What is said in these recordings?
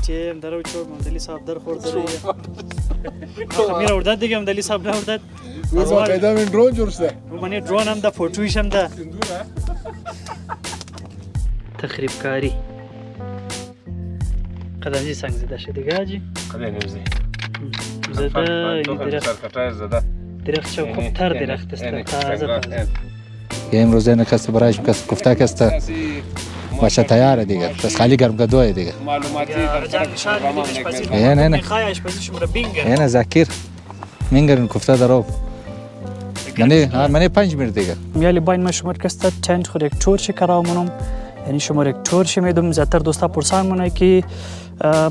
چه درو چوب مدلی صاحب در خورده میره ارداد دیگه مدلی صاحب نه ارداد با قاعده من درون جور شده من درون هم ده فوتویش هم ده تخریب کاری قدمزی سنگ زده شده دیگه آجی قدم نمیزی زده سرکتای زده درخت چه خوب تر درخت است تازه امروز اینه کسی برایش کسی گفته کسی باشه تیاره دیگه بس خالی گرم گدوه دیگه معلوماتی نه خواهش پزیش مرا بینگر اینه ذکر مینگرن گفته درو منی 5 میر دیگه میالی باین ما شمار کسته چند خود یک تور چی کرامونم یعنی شمار یک تور چی میدم زیادتر دوستا پرسان مونه که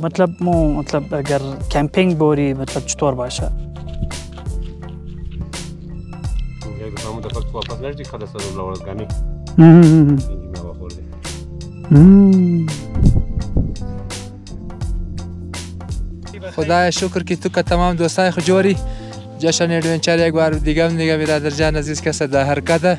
مطلب اگر کمپینگ بوری مطلب چطور باشه همون دفعه تو واپس نشدی خدا سر رو لورزگانی اینجی میوه خوردی خدای شکر که تو که تمام دوستای خود جوری جشن ایڈونچر یک بار دیگه برادر جان عزیز کسی در حرکته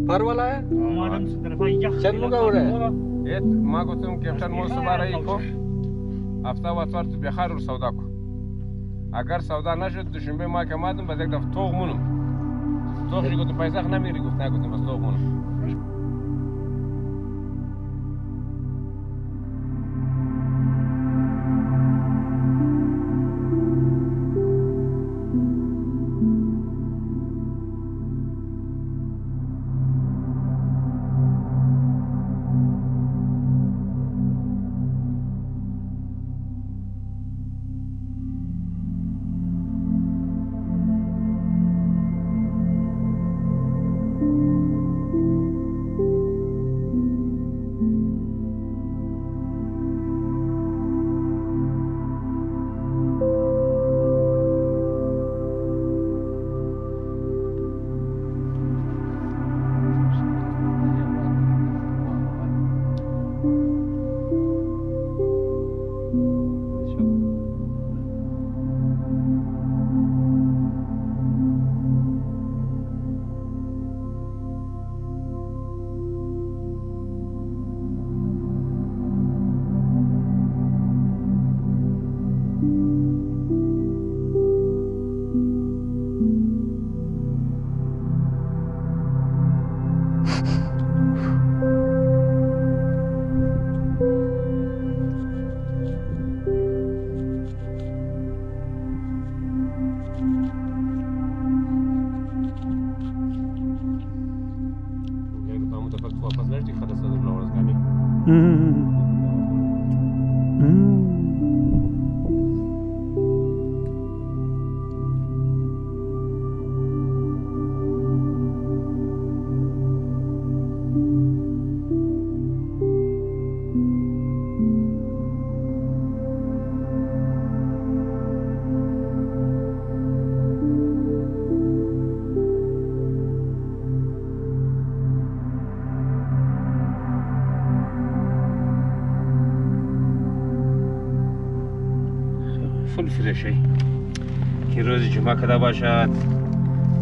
پر ولا چند مگه ما گفتم کپتن مو سواره کو هفته و اتوار تو بخار رو سودا کو اگر سودا نشد دوشنبه ما که مادم باز یک دفعه توغ مونم توغ گفتم پیسخ نمیری گفت نگفتم بس توغ مونم فول فرشی که روز جمعه کده باشد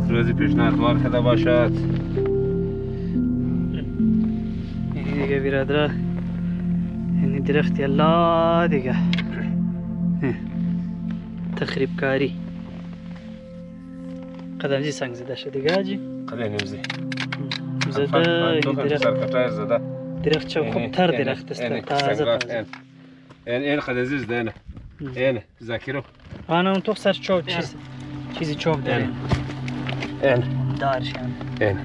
روز پیشنهادوار کده باشد یعنی دیگه برادره یعنی درختی الله دیگه تخریب کاری قدمزی سنگ زده شد دیگه آجی قده نمزی زده زده درخت چه خوب تر درخت است تازه تازه این قدمزی زده نه اینه ذاکرو آنها اون تو سر چوب چیزی چوب داره اینه دارشان اینه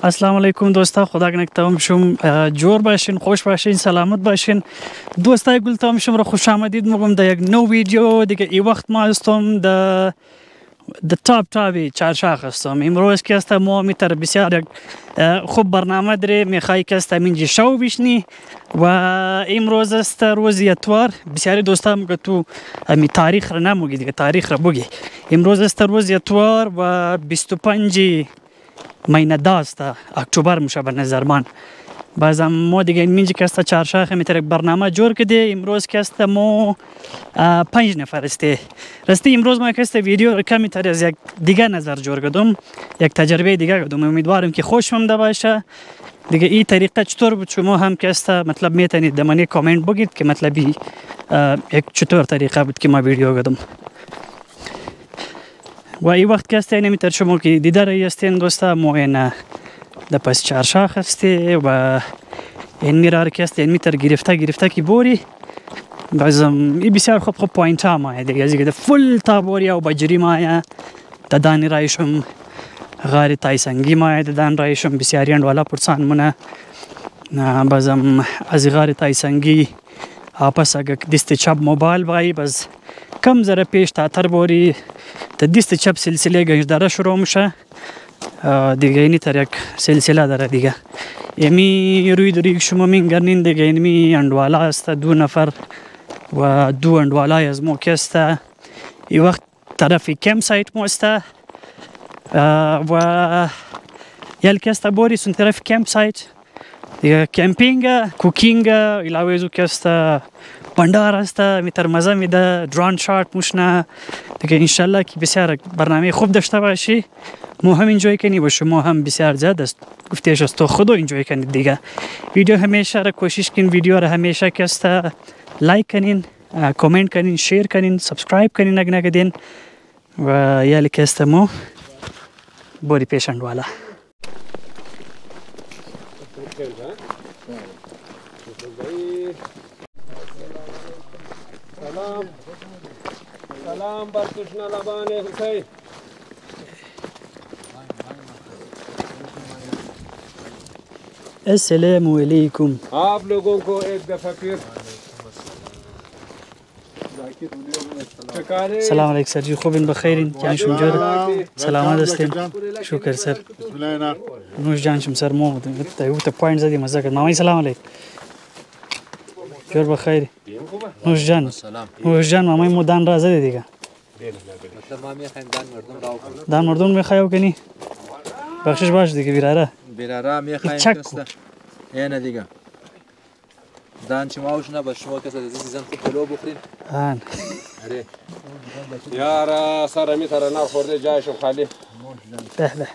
السلام علیکم دوستا خدا کنه تمام شم جور باشین خوش باشین سلامت باشین دوستای گل تمام شم رو خوش آمدید میگم در یک نو ویدیو دیگه ای وقت ما هستم در تابی چهارشاخ هستم امروز که است ما میتر بسیار یک خوب برنامه داره میخوای که است منجی شو بشنی و امروز است روز اتوار بسیاری دوستا میگه تو می تاریخ را نموگی دیگه تاریخ را بگی امروز است روز اتوار و 25 مهینه داست اکتبر میشه به نظر من بازم ما دیگه اینجا که است چهارشاخ میتر یک برنامه جور کده امروز که است ما 5 نفر است راستی امروز ما که است ویدیو کمی تر از یک دیگه نظر جور کردم یک تجربه دیگه کردم امیدوارم که خوش مونده باشه دیگه این طریقه چطور بود شما هم که است مطلب میتونید دمانی کامنت بگید که مطلبی یک چطور طریقه بود که ما ویدیو کردم و این وقت که است نمیتر شما که دیده رایی هستین دوستا ما این در پس چهارشاخ هستی و این میرار که است میتر گرفته که بوری بازم این بسیار خوب پوینت ها مایه دیگه از اینکه فل تا بوری و بجری مایه دادانی رایشم غاری تایسنگی مایه دادان رایشم بسیاریان والا پرسان منه بازم از غاری تایسنگی آپس اگه دست چپ موبایل بایی باز کم ذره پیش تا تر بوری تا دست چپ سلسله گنج داره شروع میشه دیگه اینی تر یک سلسله داره دیگه یمی روی دوری شما میگرنین دیگه اینمی اندوالا است 2 نفر و دو اندوالای از ما که است این وقت طرف کم سایت ما است و یل که است بوری سن طرف کم سایت دیگه کمپینگ کوکینگ علاوه از او که است بندار است میتر مزه میده درون شات موشنه دیگه انشالله که بسیار برنامه خوب داشته باشی ما هم انجوی کنی و شما هم بسیار زیاد است گفتهش است تو خود انجوی کنید دیگه ویدیو همیشه را کوشش کن ویدیو را همیشه که است لایک کنین کامنت کنین شیر کنین سابسکرایب کنین اگه نکردین و یالی که است مو بوری پیشنگ والا سلام بر تشنه لبان حسین السلام علیکم आप लोगों को एक दफा फिर سلام علیکم سر جی خوبین بخیرین جانشون جور سلامت هستین شکر سر نوش جانشم سر مو تا پوینت زدی مزه کرد مامی سلام علیکم جور بخیر نوش جان مامی مو دان را زدی دیگه دان مردم میخوای کنی بخشش باش دیگه بیراره میخوایم کسته اینه دیگه دان چی ماوش نه با شما کسا دیزی زن خوب پلو بخورین آن یارا سر میتره نار خورده جایشم خالی به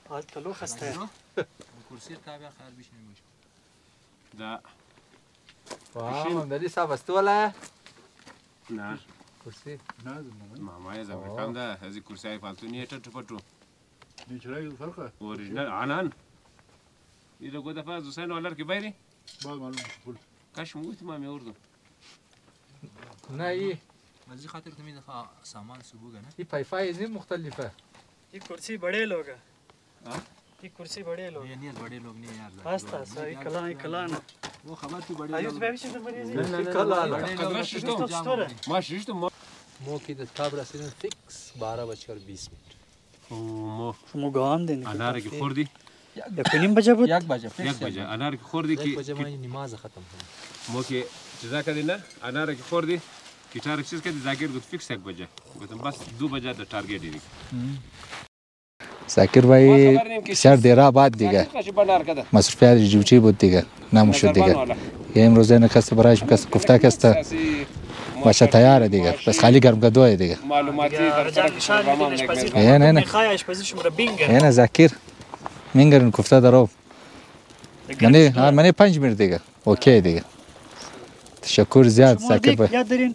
حال پلو خسته کرسی تابع خیر بیش نمیشه دا فهم دلی صاحب استوله نه کرسی ماما از امریکان ده از این کرسی های فالتو نیه ٹٹو پٹو نیچرای فرقه اوریجنال آنان ایده گو دفعه از حسین والر که بایری بعد معلوم فول کاش مویت مامی اردو نه ای وزی خاطر تمی دفعه سامان سبوگه نه ای پای پای زی مختلفه ये कुर्सी बड़े लोग हैं ये कुर्सी बड़े लोग ये नहीं बड़े लोग नहीं यार आस्ता सही कलान वो खबर थी बड़े आयुष लोग भाई से बड़ी کدرش شدم ما شیشتم ما مو की دستاب رسیدن فیکس 12:20 مو شما گام دین اناره که خوردی کنیم بجا بود 1 بجه یک بجه اناره که خوردی 1 بجه که ما نماز ختم کنم مو که چیزا کردی نه اناره که خوردی گیتار چیز کردی زاکر گفت فیکس 1 بجه گفتم بس 2 بجه در تارگت دیگه زاکر بایی بسیار دیره بعد دیگه مصرفیات جیبچی بود دیگه نموشد دیگه یه امروز نکست برایش کس گفته کست باشه تیاره دیگه بس خالی گرمگدوه دیگه معلوماتی نه میخوای آشپزیش مرا بینگر نه زاکر مینگرن گفته درو منی 5 منت دیگه اوکی دیگه تشکر زیاد زاکر بایی یاد دارین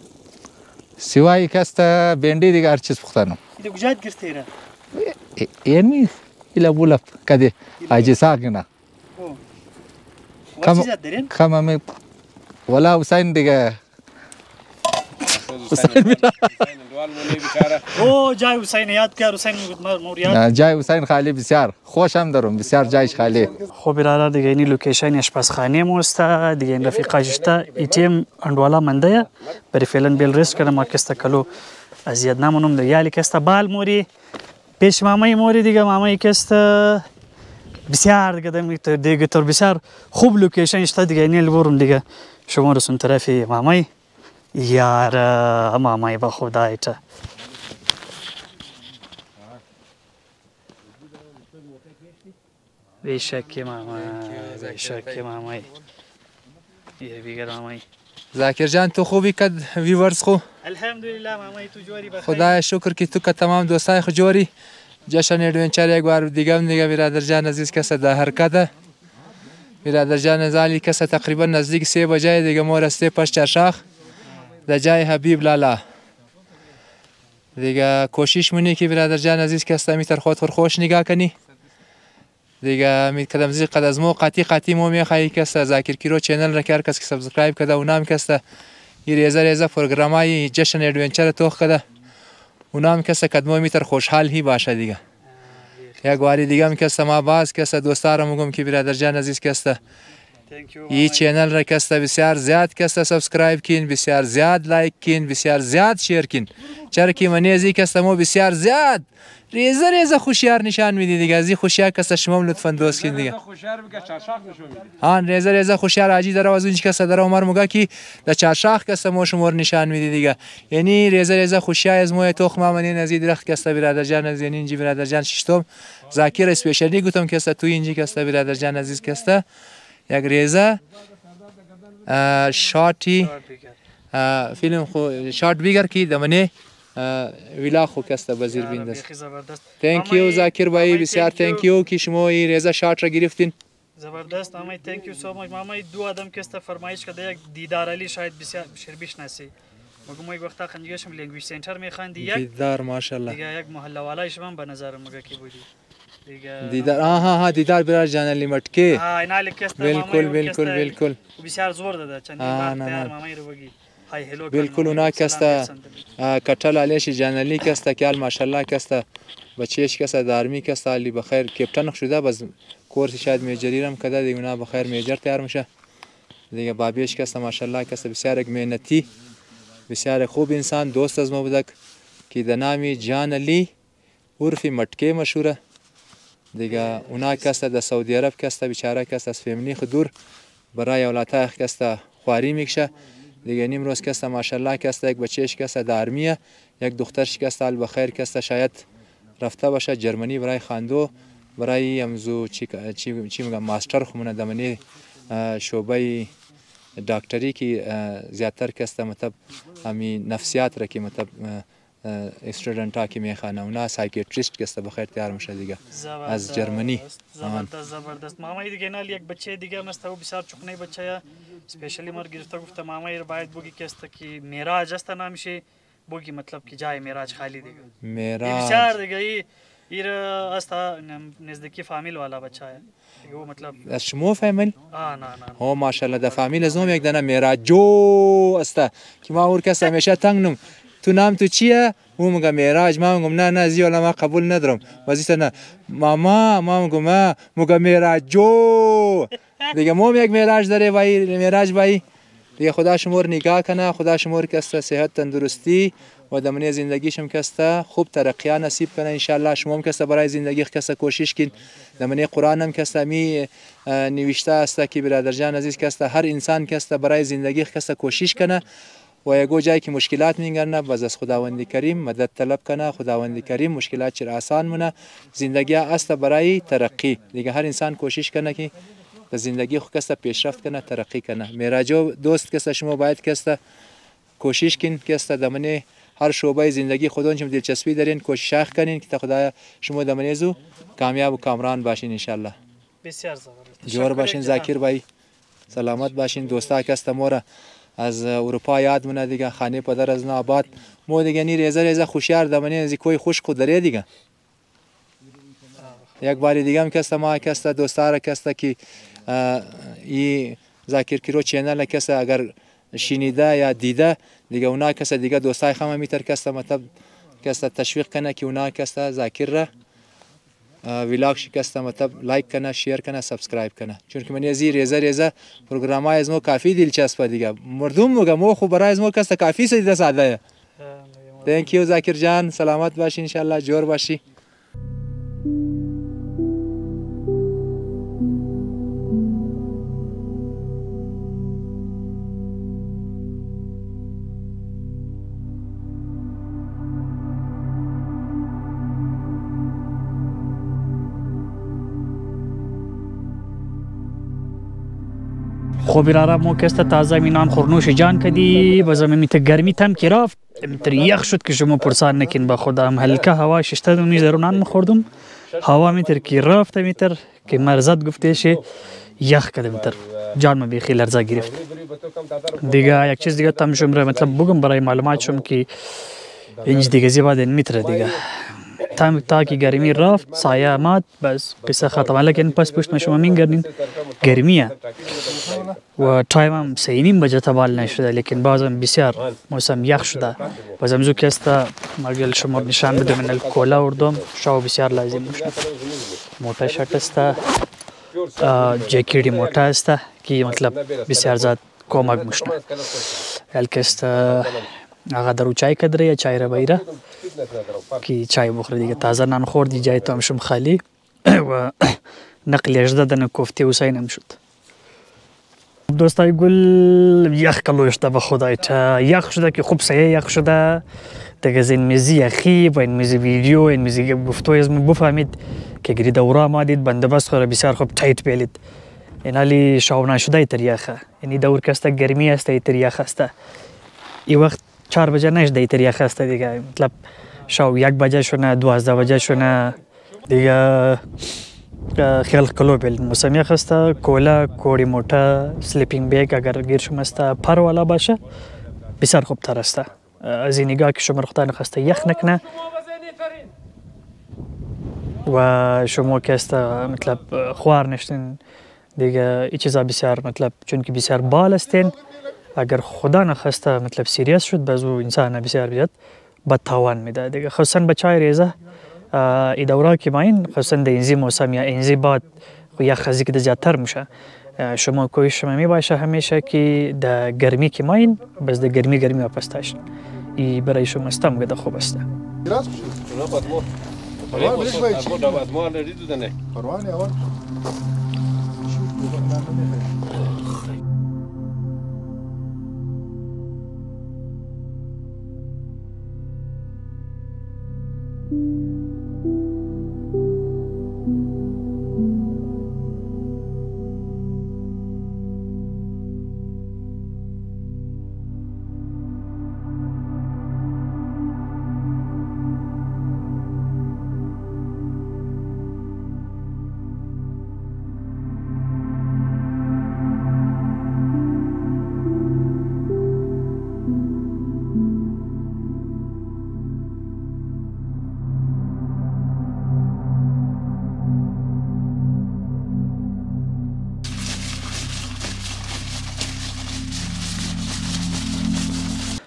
سیوایی کست بندی دیگه هر چیز پختنم ایده گجاد گرفتیره یعنی ایلا بولا کدی آجی ساقنا کم زیاد دارین کم ولا حسین دیگه او جای حسین یاد کرد حسین موریاد جای حسین خالی بسیار خوشم دارم بسیار جایش خالی خب برادر دیگه این لوکیشن آشپزخانه موست دیگه این رفیقاش است ایتیم اندوالا منده برای فعلا بیل ریسک کنم کستا کلو ازیاد نمونم دیگه یالی کستا بال موری پیش مامای موری دیگه مامای کستا بسیار دیگه تر بسیار خوب لوکیشن است دیگه نیل برون دیگه شما رسون طرفی مامای یار مامای با خدایت بیشک مامای یه بیگر مامای زاکر جان تو خوبی کد ویورز خو الحمدلله مامای تو جوری بخیر خدای شکر که تو که تمام دوستای خو جوری جشن ادونچر یک بار دیگه برادر جان عزیز کسا در حرکت برادر جان زالی کسا تقریبا نزدیک 3 بجه دیگه ما رسته پشت چرشاخ در جای حبیب لالا دیگه کوشش مونی که برادر جان عزیز کسا میتر خود خوش نگاه کنی دیگه می کدام زی قد از مو قاطی مو میخوای کسا زاکر کیرو چینل را کار کس که سابسکرایب کده و نام کسا ریزه پروگرامای جشن ادونچر توخ کده و نام کسا کدمو میتر خوشحال هی باشه دیگه یک باری دیگه هم کسا ما باز کسا دوستا را میگم که برادر جان عزیز کسا این چینل را کسته بسیار زیاد کسته سابسکرایب کین، بسیار زیاد لایک کین، بسیار زیاد شیر کین. چرا که من از این کسته ما بسیار زیاد ریزه خوشیار نشان میدی دیگه. از این خوشیار کسته شما لطفا دوست کین دیگه. آن ریزه خوشیار عجی داره از اونجا کسته داره عمر مگه کی در چارشاخ کسته ما شما نشان میدی دیگه. یعنی ریزه خوشیار از ما تخم من از این درخت کسته برادر جان از یعنی اینجا برادر جان ششتم ذاکر اسپیشلی گفتم کسته تو اینجا کسته برادر جان عزیز کسته یک ریزه شارتی فیلم خو شارت بیگر کی دمنه ویلا خو کسته وزیر بیندست. تhank you ذاکر بایی بسیار thank you که شما این ریزه شارت را گرفتین. زبردست مامای thank you so much. مامای دو آدم کسته فرمایش کرده یک دیدار علی شاید بسیار شربیش نسی. مگه یک وقتا خنجیشم لنگویج سنتر میخواندی یک دیدار ماشاءالله دیگه یک محله والای شما به نظر مگه کی بودی دیدار ها دیدار برای جان لیمټکی اینالی کسته بالکل بسیار زور داده چندین وقت تیار مامای رو بگی های هلو بالکل اونا کسته کټل علیش جانلی کسته کال ماشاءالله کسته بچهش کسته دارمی کسته علی بخیر کپتن شده باز کورس شاید میجری رم کده دیگه اونا بخیر میجر تیار میشه دیگه بابیش کسته ماشاءالله کسته بسیار یک مهنتی بسیار خوب انسان دوست از ما بودک که د نامی جان علی عرف مټکی مشهوره دیگه اونا کسته د سعودی عرب کسته بیچاره کسته از فیملی خدور برای اولادها کسته خواری میکشه دیگه نیم روز کسته ماشاءالله کسته یک بچهش کسته در آرمیه یک دخترش کسته البخیر کسته شاید رفته باشه جرمنی برای خواندو برای امزو چی میگم ماستر خمونه دمنی شعبه دکتری که زیادتر کسته مطلب همی نفسیات را که مطلب استودنت ها که میخوانه اونا سایکیاتریست کسته بخیر تیار میشه دیگه از جرمنی. زبردست مامای دیگه نال یک بچه دیگه مسته و بسیار چکنه بچه اسپیشلی مار گرفته گفته مامای رو باید بگی کسته که معراج است نمیشه بگی مطلب که جای معراج خالی دیگه معراج بسیار دیگه ایر است نزدیکی فامیل والا بچه دیگه و مطلب از شما فامیل؟ نه ها ماشاءالله در فامیل از هم یک دانه معراج جو است که ما اور کس همیشه تنگنم تو نام تو چیه؟ او میگه معراج ما میگم نه زیالا ما قبول ندارم واسه نه ما میگم میگه معراج جو دیگه ما یک معراج داره وای معراج وای دیگه خدا شما رو نگاه کنه خدا شما رو کسته صحت تندرستی و دمنی زندگیشم کسته خوب ترقی نصیب کنه ان شاء الله. شما هم کسته برای زندگی کسته کوشش کن دمنی قرآن هم کسته می نوشته است که برادر جان عزیز کسته هر انسان کسته برای زندگی کسته کوشش کنه و یگو جایی که مشکلات میگنه باز از خداوند کریم مدد طلب کنه خداوند کریم مشکلات چر آسان مونه زندگی است برای ترقی دیگه هر انسان کوشش کنه که در زندگی خود کسته پیشرفت کنه ترقی کنه. معراجو دوست کسته شما باید کسته کوشش کن کسته دمنه هر شعبه زندگی خودتون چم دلچسپی دارین کوشش کنین که خدا شما دمنه زو کامیاب و کامران باشین ان شاء الله. بسیار زبردست جوار باشین ذاکر بای سلامت باشین دوستا کسته مورا از اروپا یاد مونه دیگه خانه پدر از آباد مو دیگه نی ریزه خوشیار دمنه از کوی خوش قدره دیگه یک بار دیگه هم کسته ما کسته دوستاره کسته که ای ذاکر کیرو چینل کسته اگر شنیده یا دیده دیگه اونا کسته دیگه دوستای خمه میتر کسته مطلب کسته تشویق کنه که اونا کسته ذاکر را ویلاگ شکسته مطلب لایک کنه شیر کنه سابسکرایب کنه چون که من از ریزه پروگرامای از ما کافی دلچسبه دیگه مردم میگه مو خو برای از ما کسته کافی سیده ساده. thank you ذاکر جان سلامت باشی ان شاء الله جور باشی. خب را مو کسته تازه مینان خورنوش جان کدی بازم میت گرمی تم کی رفت میتر یخ شد که شما پرسان نکن با خودم هلکه هوا ششته دونی زرونان میخوردم هوا میتر کی رفت میتر که مرزت گفته شه یخ کده میتر جان ما بیخی لرزه گرفت دیگه یک چیز دیگه تم شمره مطلب بگم برای معلومات شم که اینج دیگه زیبا میتره دیگه تا که گرمی رفت سایه مات بس قصه ختمه لیکن پس پشت ما شما میگردین گرمیه و تایم هم 3:30 بجه تبال نشده لیکن بازم بسیار موسم یخ شده بازم زو کسته مگل شما نشان بده من الکولا اردم شاو بسیار لازم مشد موتا شرط است جکی ریموت است که مطلب بسیار زیاد کمک میشنه. الکست آقا درو چای کدره یا چای را بیره که چای بخوره دیگه. تازه نان خوردی جای تو همشم خالی و نقل اجده دن کوفته حسین هم شد. دوستای گل یخ کلو شده به خدای تا یخ شده که خوب سایه یخ شده دیگه. از این میزی یخی و این میزی ویدیو این میزی گفتوی از من بفهمید که گری دوره ما دید بندوبست خوره بسیار خوب تایت بیلید. این حالی شاونا شده ایتر یخه. اینی دور کسته گرمی است ایتر یخ است. این وقت 4 بجه نشده ایتر یخ است دیگه. مطلب شاو 1 بجه شونه 12 بجه شونه دیگه. خیلی کلو بیل موسم یخ است. کولا کوری موتا سلیپینگ بیگ اگر گیر شما است پر والا باشه بسیار خوب تر است. از این نگاه که شما رختا نخسته یخ نکنه و شما که است مطلب خوار نشتین دیگه. این چیزا بسیار مطلب چون که بسیار بال استین اگر خدا نخسته مطلب سیریس شد بازو انسان بسیار بیاد بد تاوان میده دیگه. خصوصا بچای ریزه ای دوره که ماین خصوصا در اینزی موسم یا اینزی باد یخ خزی که زیادتر میشه. شما کوشش می باشه همیشه که در گرمی که ماین بس در گرمی واپس ای برای شما استم گده خوب است.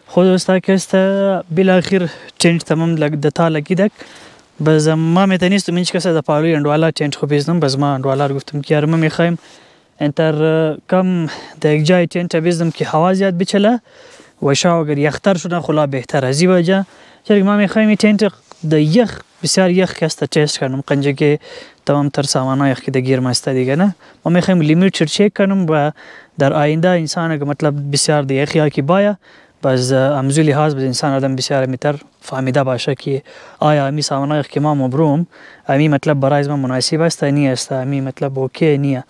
خود دوستا که است بالاخره تنت تمام دتا لگیدک. باز ما میتونستم اینچ کسی در پالوی اندوالا تنت خوب بیزنم. باز ما اندوالا رو گفتم که ما میخوایم انتر کم در یک جای تنت بیزنم که هوا زیاد بچله و شاو اگر یختر شدن خلا بهتر ازی وجه. چرا ما میخوایم تنت در یخ بسیار یخ کست تست کنم قنجه که تمام تر سامانه یخ که در گیرم است دیگه نه. ما میخوایم لیمیت چک کنم و در آینده انسان که مطلب بسیار در یخی ها که باید باز امزو لحاظ باز انسان آدم بسیار میتر فهمیده باشه که آیا امی سامانه که ما مبروم امی مطلب برای ما مناسب است نی است امی مطلب اوکی نیه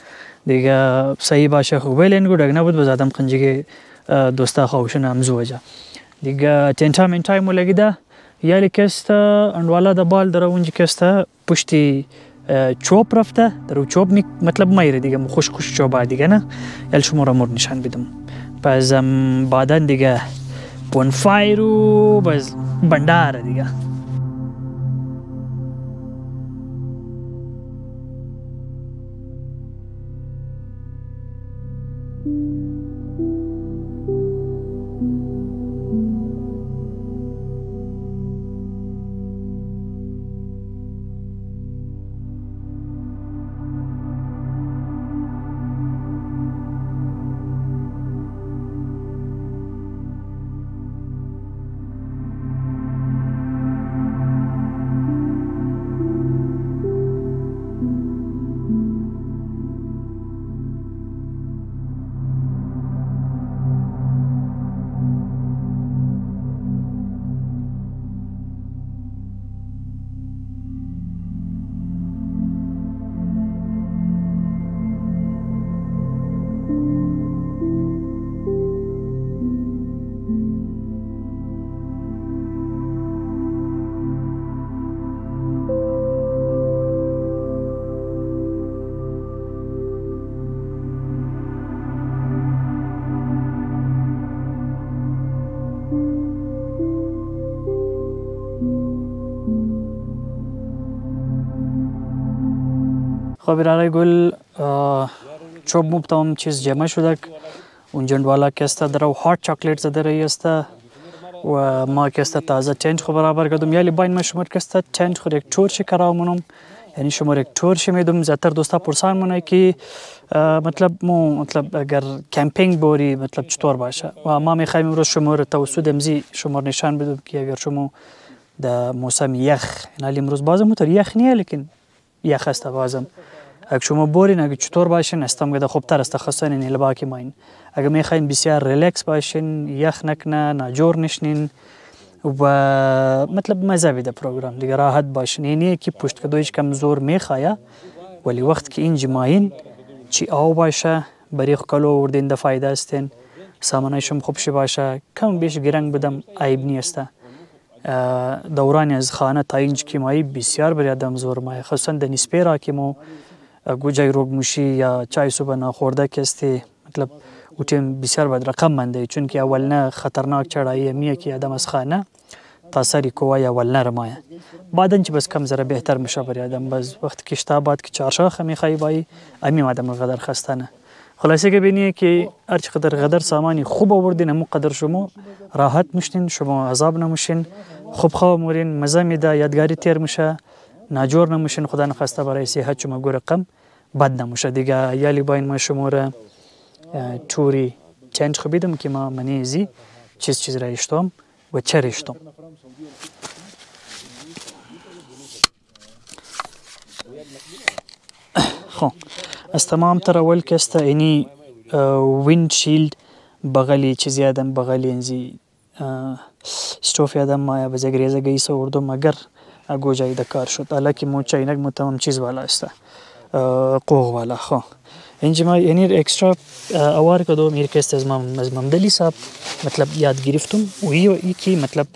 دیگه صحیح باشه خوبه لنگو دگ نبود باز آدم قنجه دوستا خوشن امزو وجه دیگه تنتا من تایم لگیده یالی کست اندوالا د بال در اونجا کست پشتی چوب رفته در چوب مطلب میره دیگه خوش چوبه دیگه نه یال شما را مر نشان بدم. باز بعدا دیگه بونفایر و باز بندار دیگه. خب برای گل چوب موب تمام چیز جمع شده اونجا والا کسته در هات چاکلیت زده رایی است و ما کسته تازه تنت خو برابر کردم یالی باین ما شما کسته تنت خو یک چور چی کراو منم یعنی شما یک تور شمیدم زیادتر دوستا پرسان مونه که مطلب اگر کمپینگ بوری مطلب چطور باشه و ما میخوایم امروز شما رو توسط امزی شما نشان بدم که اگر شما در موسم یخ، یعنی امروز بازم موتور یخ نیه لیکن یخ است بازم اگر شما بورین اگر چطور باشین استم گده خوبتر است خاصا این لباکی ماین اگر میخواین بسیار ریلکس باشین یخ نکنه ناجور نشنین و مطلب مزه بیده پروگرام دیگه راحت باشین اینیه که پشت کدویش کم زور میخواه ولی وقت که اینجا ماین چی آو باشه برای کلو وردین ده فایده استین سامانایشم خوبش باشه کم بیش گرنگ بدم عیب نیسته دورانی از خانه تا اینج که مایی بسیار برای آدم زور مایی خصوصا در نسبه را که مو گوجای روگ موشی یا چای صبح نخورده کستی مطلب اوتیم بسیار باید رقم منده چون که اول نه خطرناک چرایی میه که آدم از خانه تا سری کوای اول نه رمایه بعدن چه بس کم ذره بهتر میشه برای آدم بس وقت کشتا بعد که چهارشاخ میخوایی بایی امیم آدم قدر خستانه خلاصه که بینیه که هر چقدر قدر سامانی خوب آوردین همون قدر شما راحت میشین شما عذاب نمیشین خوب خواه مورین مزه میده یادگاری تیر میشه ناجور نمیشین خدا نخواسته برای صحت شما گو رقم بد نمیشه دیگه یالی باین ما شما را توری چند خبیدم که ما منیزی چیز را اشتم و چه اشتم خب از تمام تر اول که است اینی ویند شیلد بغلی چیزی آدم بغلی انزی استوفی آدم مایا بزرگ ریزه گیسه وردم مگر اگو جایی دکار شد حالا که مو چاینک مو تمام چیز والا است قوغ والا خو اینجا ما اینیر اکسترا اوار کدوم میر کست از ممدلی صاحب مطلب یاد گرفتم و یکی مطلب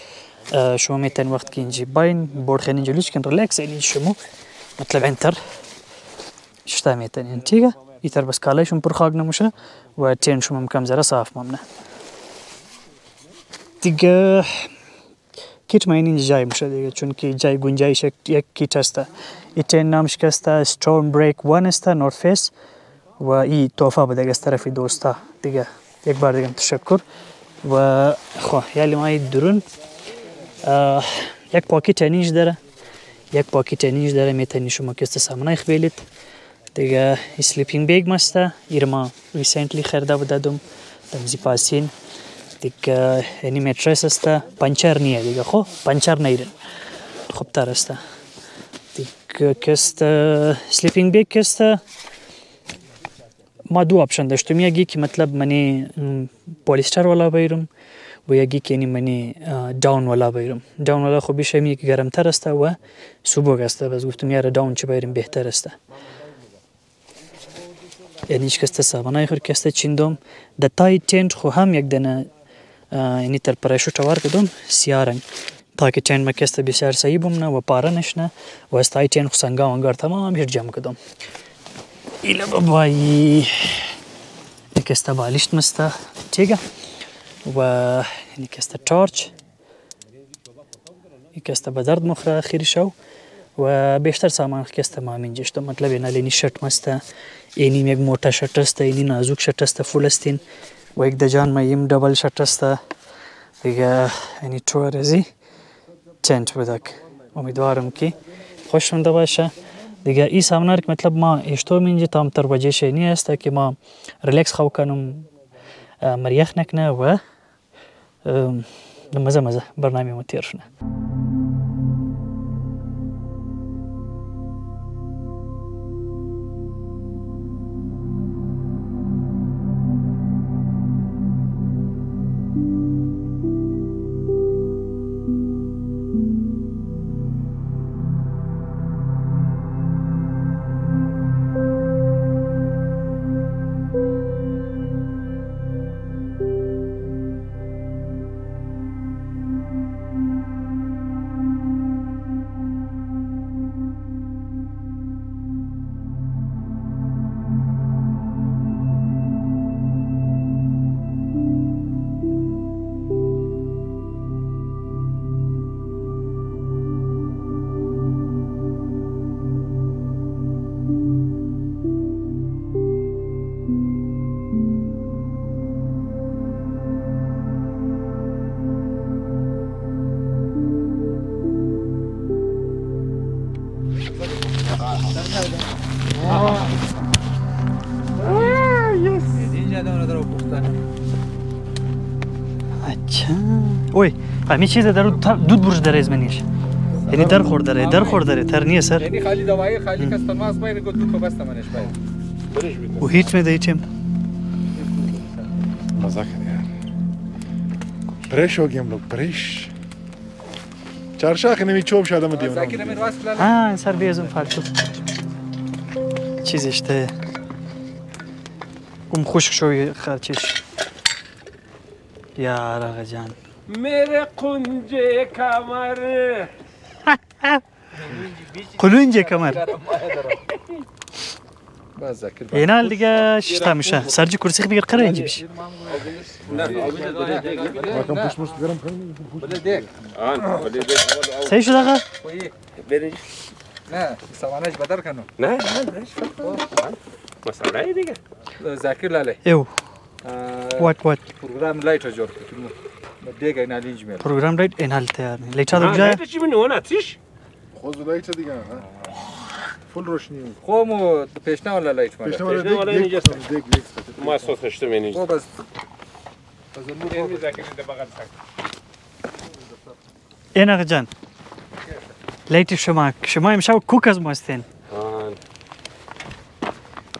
شما میتن وقت که اینجا باین بورد خیلی اینجا کن ریلکس اینی شما مطلب انتر شتا میتن این تیگه ایتر بس کالایشون پر خاک نموشه و تین شما مکم زره صاف ممنه دیگه کیت ما اینجا جای میشه دیگه چون که جای گنجایش یک کیت هسته ایتین نامش که هسته ستورم بریک 1 هسته نورث فیس و ای توفا بده از طرف دوستا دیگه یک بار دیگه تشکر و خو یالی ما درون یک پاکیت اینج داره میتونی شما که سامانه خبیلید دیگه اسلیپینگ بیگ مسته ایرما ریسنتلی خریده بودم دمزی پاسین دیگه اینی مترس است پنچر نیه دیگه خو پنچر نیرن خوب تر است دیگه کست اسلیپینگ بیگ کست ما دو آپشن داشتم یکی که مطلب منی پولیستر والا بیرم و یکی که منی داون والا بیرم داون والا خب بیش همی که گرم تر است و سوبوگ است بس گفتم یاره داون چه بیرم بهتر است یعنی هیچ کسته سامانه خور کسته چیندم د تای تنت خو هم یک دنه یعنی تر پرشوت وار کدوم سیاه رنگ تا که تنت مکسته بسیار صحیح بمونه و پاره نشنه و از تای تنت خو سنگا انگار تمام هر جمع کدوم ایلا بابایی کسته بالشت مسته تیگه و یعنی کسته تارچ کسته به درد مخره خیلی شو و بیشتر سامان کسته ما منجشتم مطلب اینا لینی شرط مسته اینی یک موٹا شرط است اینی نازک شرط است فول استین و یک دجان مایم دبل شرط است دیگه یعنی تو رزی چنج بدک امیدوارم که خوشمنده باشه دیگه این سامانه که مطلب ما اشتو منجی تام تر وجه شینی است که ما ریلکس خو کنم مریخ نکنه و مزه برنامه متیر شنه اینجا دونه درو پختن. اچھا اوی همین چیز در دود برج داره از منیش یعنی در خورده تر نیه سر یعنی خالی دوایی خالی کس تنماس باید گفت دو بسته منش باید و هیچ میده هیچیم مزه کنی یار پریش हो गए हम लोग परेश चार नमी चोब शादा में दियो زاکی نمیر واس کلال سر بیازم فرق شد چیزش ده گم خشک شوی خرچش یا آقا جان میره قنجه کمر قلونجه کمر بس ذاكر اینال دیگه شتا میشه سرجی کرسی بگیر قرار اینجا بشه ما كان بوش گرم بده دیک صحیح شد آقا؟ نه سوانش بدر کنو نه مسئله دیگه زاکر لاله ایو وات پروگرام لایت جور کنو دیگه اینا لینج میل پروگرام رایت اینال تیار نی لیچا دو جای چی بینی اون آتیش خوز لایت دیگه فول روشنی خو پیشنا ولا لایت مال پیشنه دیگ ما صوت خشته منی خو بس این میذاکر ده بغل سک این آقا جان لیت شما امشب کوک از ماستین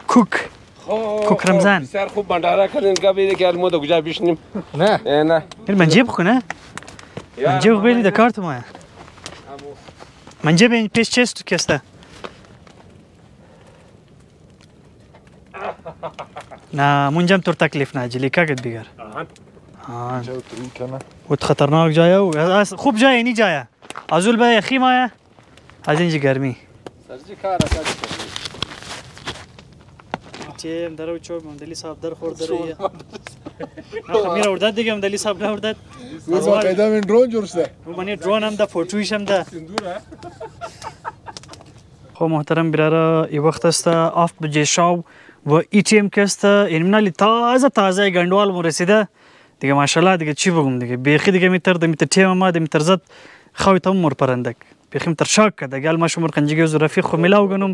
کوک رمضان سر خوب بنداره کردین که بیده که المو دو کجا بیشنیم نه نه منجه بخونه منجه بخویلی ده کارت ماه منجه بین پیش چیست کسته نه منجم تور تکلیف نه جلی که گد بیگر و خطرناک جایه و خوب جایه نی جایه ازول به یخی مایه از اینجا گرمی سرجی کار اساس چیم درو چوب مندلی صاحب در خورده ریه نه خمیر ارداد دیگه مندلی صاحب نه ارداد با قاعده من درون جور شده و منی درون هم ده فوتویش هم ده خب محترم براره ای وقت است آف بجه شاو و ای تیم که است این منالی تازه گندوال مو رسیده دیگه ماشاءالله دیگه چی بگم دیگه بیخی دیگه میتر تیم ما ده میتر زد خوی تام مور پرندک بیخی میتر شاک کرده گل ما شمر کنجگی و رفیق خو میلاو گنم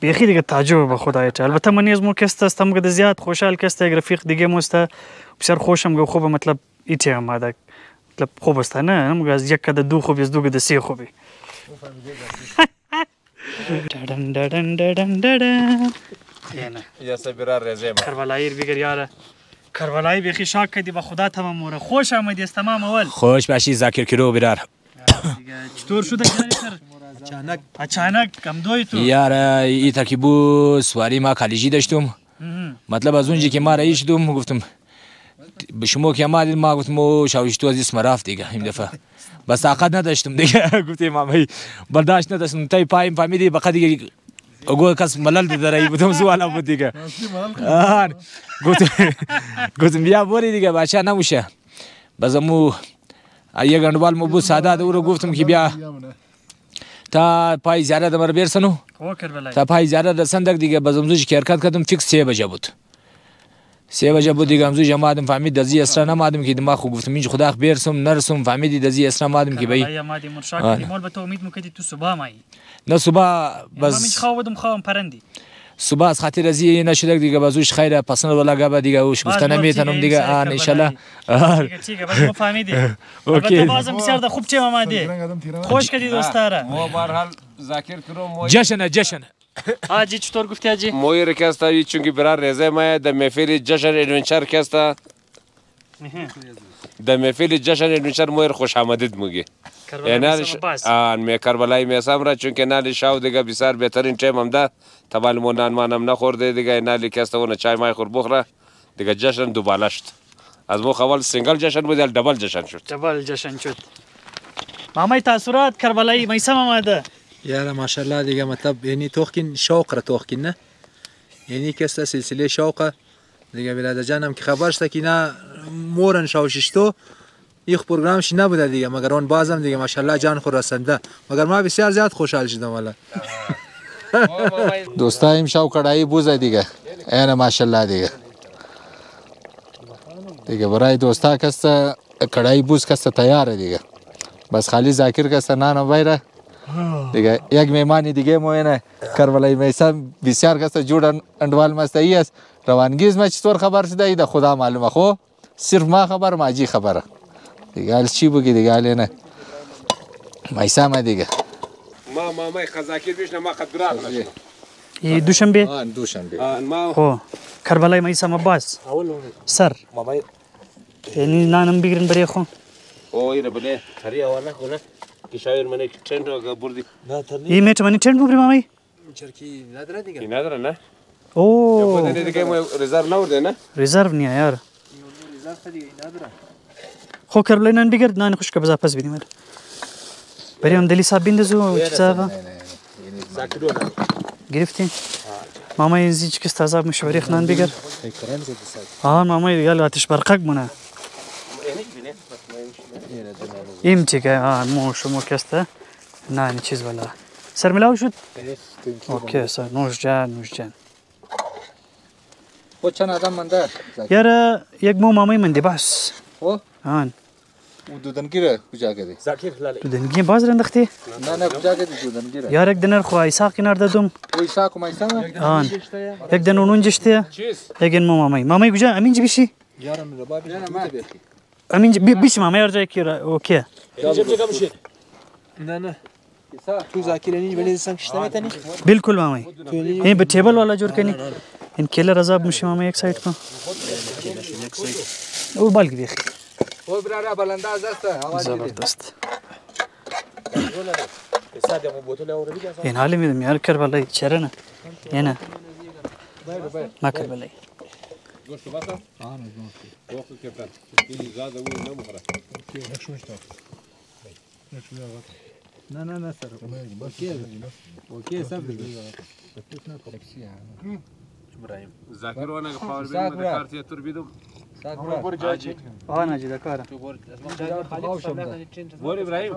بیخی دیگه تعجب به خدای تعالی البته من از مو کست است هم گده زیاد خوشحال کست یک رفیق دیگه موست بسیار خوشم گو خوب مطلب ای تیم ما ده مطلب خوب است نه هم از یک کده دو خوب از دو کده سی خوبی دادن دادن دادن دادن یا سبیرار رزیم کربلایی بیگر یاره کربلایی بیخی شاک کردی با خدا تمام موره خوش آمدی از تمام اول خوش باشی زاکر کرو برار چطور شده کناری سر اچانک کم دوی تو یار ای ترکیبو سواری ما کالیجی داشتم مطلب از اونجا که ما رئیس شدم گفتم به شما که ما گفتم شاوش تو از اسم رفت دیگه این دفعه بس طاقت نداشتم دیگه گفتم مامی برداشت نداشتم تای پایم فهمیدی بقا دیگه اگه کس ملل داره بودم سوالا بود دیگه گفتم بیا بوری دیگه بچه نموشه بازمو یه گندوال مو بود ساده دورو گفتم که بیا تا پای زیاره دمر برسنو تا پای زیاره رسندک دیگه بازمزوش که حرکت کردم فیکس 3 بجه بود 3 بجه بود دیگه امزوج آمدم فهمید دزی اسرا نمادم که دماغ خو گفتم اینج خدا برسم نرسم فهمیدی دزی اسرا آمدم که بای یا مادی مرشاک مول به تو امید میکردی تو صبح مایی نه صبح بس من خواودم خواهم پرندی صبح از خاطر ازی نشده دیگه بازوش خیره پسند ولا گابا دیگه اوش گفتن نمیتونم دیگه ان شاء دیگه بس ما فهمیدی البته بازم بسیار خوب چه آمدی خوش کردی دوستاره ما به هر حال ذاکر کرو مو جشن آجی چطور گفتی آجی موی رکستا چونکی برار رزه ما در محفل جشن ادونچر کستا در محفل جشن ادونچر موی خوش آمدید میگه یعنی کربلای میسم را چون که نالی شاو دیگه بسیار بهترین تیم هم ده تبال مونان مانم نخورده دیگه نالی کسته اون چای مای خور بخوره دیگه جشن دوباره شد از مو خوال سینگل جشن بود دبل جشن شد مامای تاثیرات کربلایی میسم آمده یاره ماشاءالله دیگه مطلب یعنی توخکین شوق را توخکین نه یعنی کسته سلسله شوقه دیگه برادر جانم که خبر شد که نه مورن شاوششتو یک پروگرامش نبوده دیگه مگر اون بازم دیگه ماشاءالله جان خور رسنده مگر ما بسیار زیاد خوشحال شدم والا دوستا امشب کڑایی بوزه دیگه اینه ماشاءالله دیگه برای دوستا کسته کڑایی بوز کسته تیاره دیگه بس خالی ذاکر کسته نانو بایره دیگه یک مهمان دیگه ما اینه کربلای میسم بسیار کس جور اندوال مستایی است روانگیز ما چطور خبر شده ایده خدا معلومه خو صرف ما خبر ماجی خبره دیگه حال چی بگی دیگه حال اینه میسم دیگه ما خزاکیر بیش نه ما قدرات ای دوشنبه دوشنبه ما خو کربلای میسم عباس سر یعنی نانم بگیرن برای خو او ایره بله هری اوانا کنه که شایر منه ترند رو بردی ای میت منی ترند بگیرم مامی چرکی نداره دیگه این نداره نه او بده دیگه ما رزرو نورده نه ریزرو نیا یار ریزرو دیگه نداره خو کربلای نان بگیر نان خوش که بزا پس بیدیم بریم دلی صاحب بیندزو چیزا گرفتین ماما این زیج که استعذاب مشوری خنان بگیر ماما یال آتش برقق مونه ایم چیکه مو کسته نه این چیز والا سر ملاو شد اوکی سر نوش جان خود چند آدم منده یار یک مو مامای من دی بس آن او دودنگیره کجا کردی تو دنگی باز رندختی نه کجا کردی دودنگیره یار یک دنر خو ایساق کنار دادم او ایسا کو میسم آن یک دن اونون جشته یک مو مامای کجا امین جی بشی یارم رباب امین جی بیش مامای ارجای کی اوکی نه تو ذاکرینی بلی سنگشته میتونی بالکل مامای این به ټیبل والا جوړ کنی ان کلر عذاب مشي ماما یک سایت کو او بالګ دی او برا بلنداز است زبردست این حالی میدم یار کر بالای چرا نه یعنی ما کر بالای گوشت باسا گوشت کردن این زاده و نمخره نه سر اوکی صبر ابراهیم زاکر وانا پاور بینگ مده کارتی تور بیدم ناجی دکاره بور ابراهیم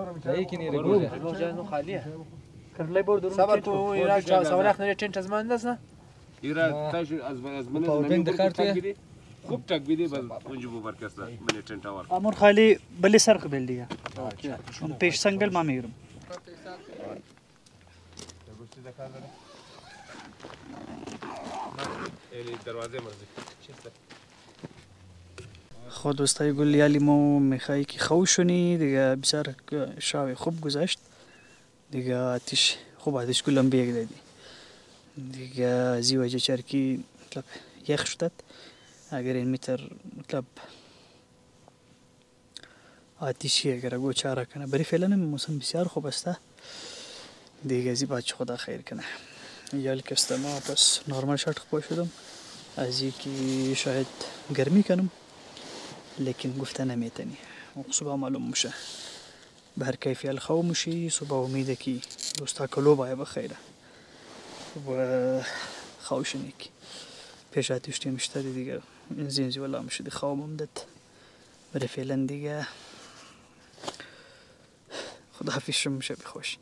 کرلای بور درون صبر کو ایرا صبر نه ټینټ از ماندس نه ایرا تاش از من پاور بینگ دکارتی خوب تک بیدی بس اونجا بور کسلا من ټینټ اور امور خالی بلی سر خبل دیگه اون پیش سنگل ما میگیرم دروازه مرزی خود دوستای گل یالی مو میخوای که خوشونی دیگه بسیار شاوی خوب گذشت دیگه آتش خوب آتش گلم بیگ دادی دیگه زیوجه چرکی مطلب یخ شدت اگر این متر مطلب آتیشی اگر اگو چاره کنه برای فعلا موسم بسیار خوب است دیگه زی بچه خدا خیر کنه یال کسته ما پس نرمال شرط خوب شدم از اینکه شاید گرمی کنم لیکن گفته نمیتونی صبح معلوم میشه به هر کیفی الخو میشی صبح امیده که دوستا کلو بای بخیره و خوشنی که پیش آتیشتی مشتری دیگه زینزی ولا میشه دی خوابم داد برای فعلا دیگه خدا حافظ شم میشه بخوش